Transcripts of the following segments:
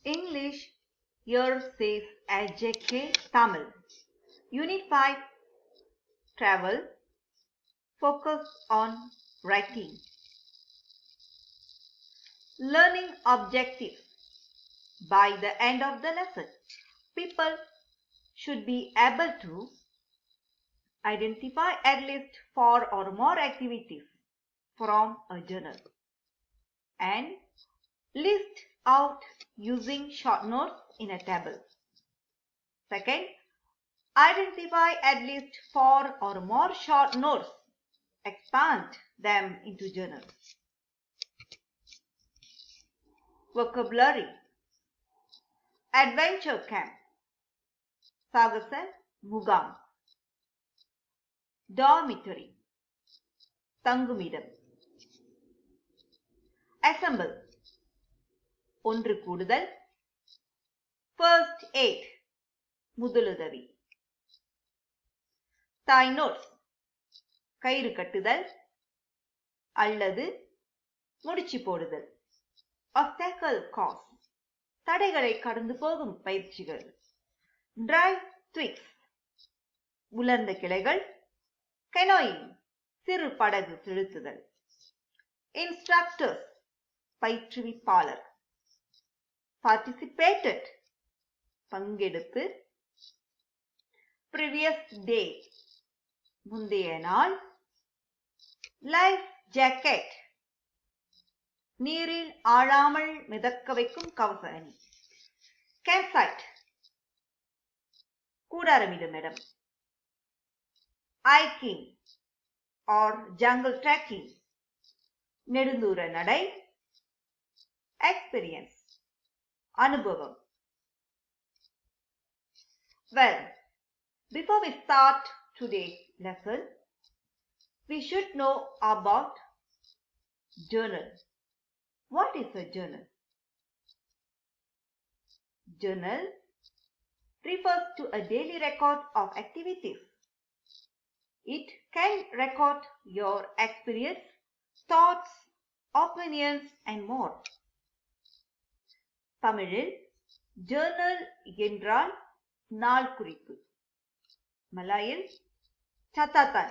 English, here says AJK Tamil. Unit 5, Travel, focus on writing. Learning objectives. By the end of the lesson, people should be able to identify at least 4 or more activities from a journal and list out using short notes in a table. Second, identify at least 4 or more short notes. Expand them into journals. Vocabulary. Adventure camp. சாகச முகாம். Dormitory. தங்குமிடம். Assemble. ஒன்று கூடுதல். First aid. முதலுதவி. Tie notes. கயிறு கட்டுதல் அல்லது முடிச்சு போடுதல். Obstacle course. தடைகளை கடந்து போகும் பயிற்சிகள். Dry twigs. உலர்ந்த கிளைகள். Canoeing. சிறு படகு செலுத்துதல். Instructors. பயிற்றுவிப்பாளர். Participated. பங்கெடுத்து. Previous day. முந்தைய நாள். Life jacket. நீரில் ஆழாமல் மிதக்க வைக்கும் கவச அணி. Campsite. கூடாரமிடும் இடம். Hiking or jungle trekking. நெடுந்தூர நடை. Experience. அனுபவம். Well, before we start today's lesson, we should know about journal. What is a journal? Journal refers to a daily record of activities. It can record your experience, thoughts, opinions and more. தமிழில் journal என்றால் நாள் குறிப்பு. மலாயில் catatan.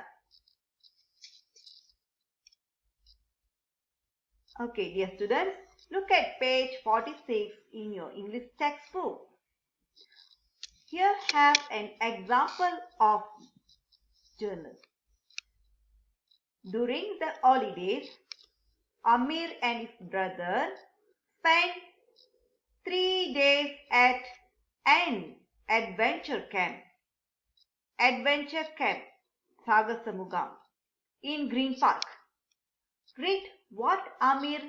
Okay, dear students, look at page 46 in your English textbook. Here have an example of journal. During the holidays, Amir and his brother spent 3 days at an adventure camp. Adventure camp, சாகச முகாம், in Green Park. Read what Amir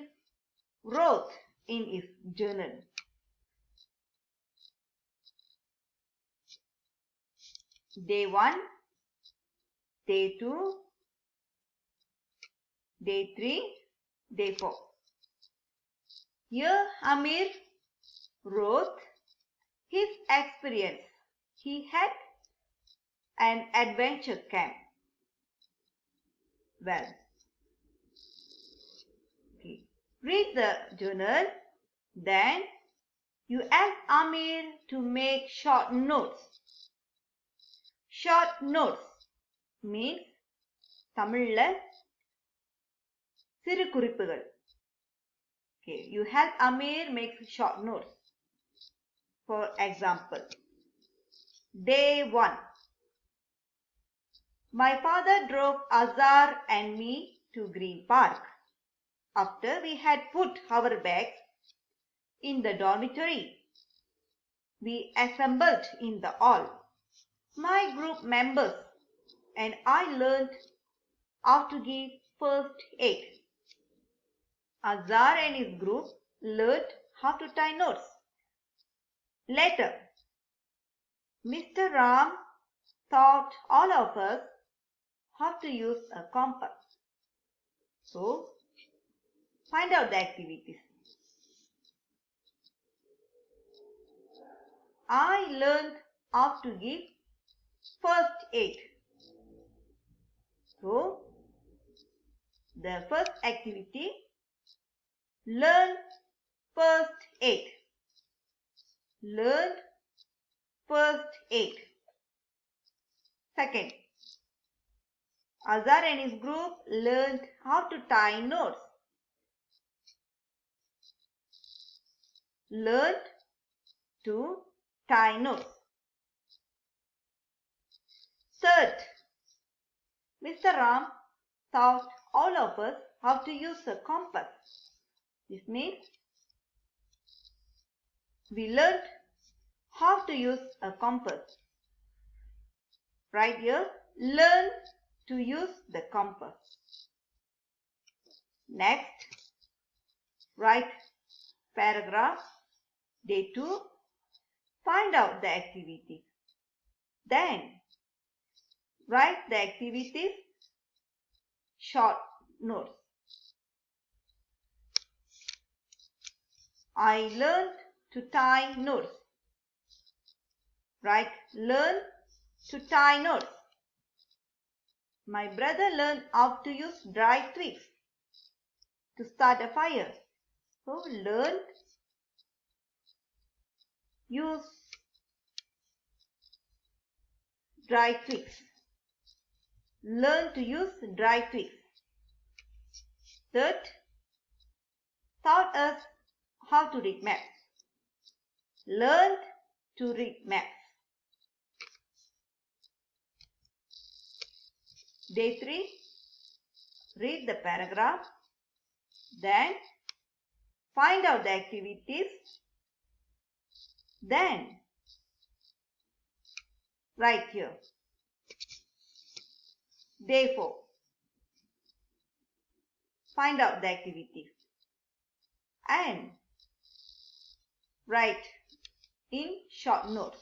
wrote in his journal. Day 1, Day 2, Day 3, Day 4. Here Amir wrote his experience. He had an adventure camp. Well, okay. Read the journal. Then you ask Amir to make short notes. Short notes means தமிழ்ல சிறு குறிப்புகள். Okay, you help Amir make short notes. For example, Day 1. My father drove Azhar and me to Green Park. After we had put our bags in the dormitory, we assembled in the hall. My group members and I learned how to give first aid. Azhar and his group learned how to tie knots. Later, Mr. Ram taught all of us how to use a compass. So, find out the activities. I learned how to give first aid. So, the first activity, learn first aid. learned first aid. Second, Azhar and his group learned how to tie knots. Learned to tie knots. Third, Mr. Ram taught all of us how to use a compass. This means we learned how to use a compass. Right here, learn to use the compass. Next, write paragraph. Day 2, find out the activities. Then, write the activities, short notes. I learned to tie knots. Write learn to tie knots. My brother learned how to use dry twigs to start a fire. So learn, use dry twigs. Learn to use dry twigs. Third, taught us how to read maps. Learned to read maps. Day 3, read the paragraph. Then, find out the activities. Then, write here. Day 4, find out the activities and write in short notes.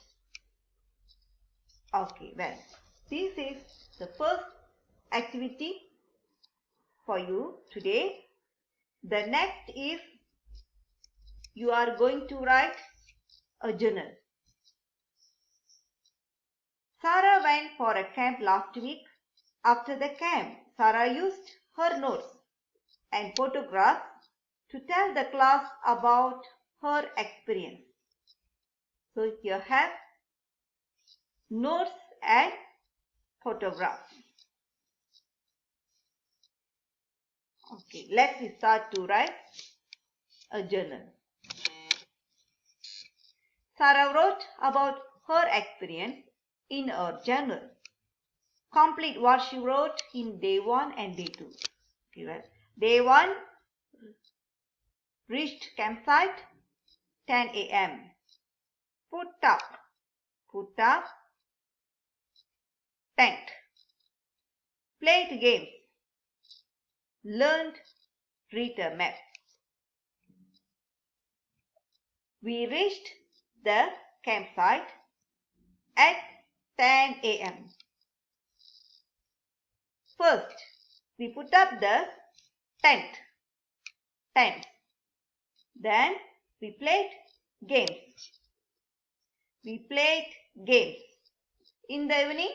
Okay, well, this is the first activity for you today. The next is you are going to write a journal. Sarah went for a camp last week. After the camp, Sarah used her notes and photographs to tell the class about her experience. So here have notes and photographs. Okay, let's start to write a journal. Sarah wrote about her experience in her journal. Complete what she wrote in day 1 and day 2. Okay, well, day 1, reached campsite 10 a.m. Put up tent. Played games. Learned read a map. We reached the campsite at 10 a.m. First, we put up the tent. Then we played games. In the evening,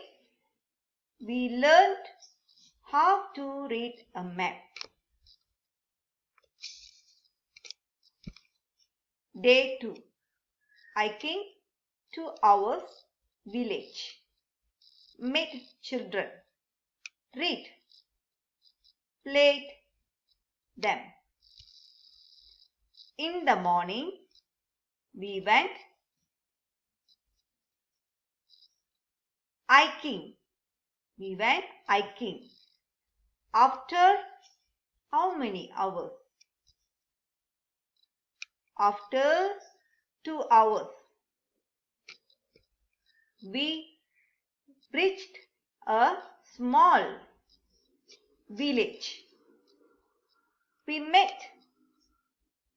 we learned how to read a map. Day 2, hiking 2 hours village. Met children. Read. Played them. In the morning, we went hiking. After how many hours? After 2 hours. We reached a small village. We met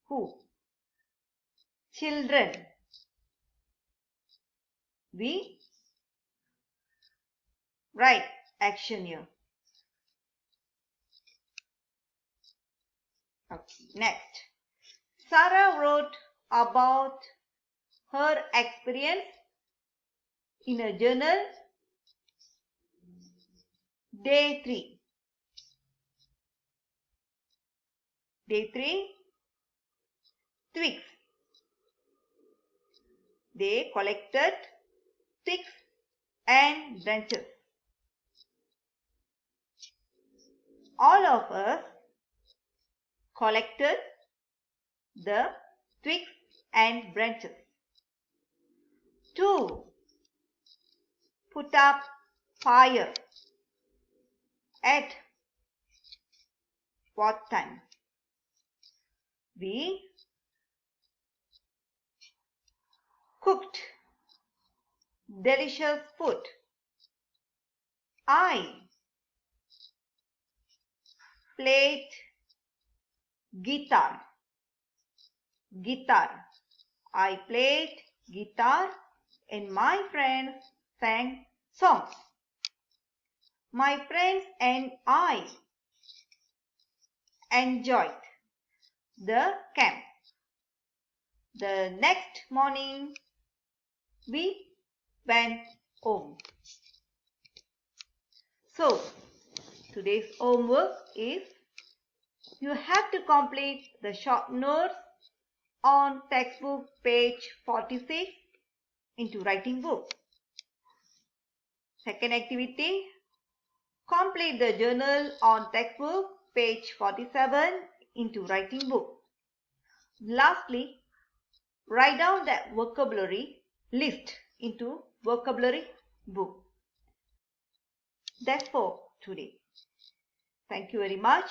who? Children. We write action here. Okay, next. Sarah wrote about her experience in a journal. Day 3. Day 3. Twigs. They collected sticks and branches. All of us collected the twigs and branches. 2. Put up fire. At what time? We cooked delicious food. I played guitar. I played guitar and my friends sang songs. My friends and I enjoyed the camp. The next morning we went home. So, today's homework is you have to complete the short notes on textbook page 46 into writing book. Second activity, complete the journal on textbook page 47 into writing book. Lastly, write down that vocabulary list into vocabulary book. That's for today. Thank you very much.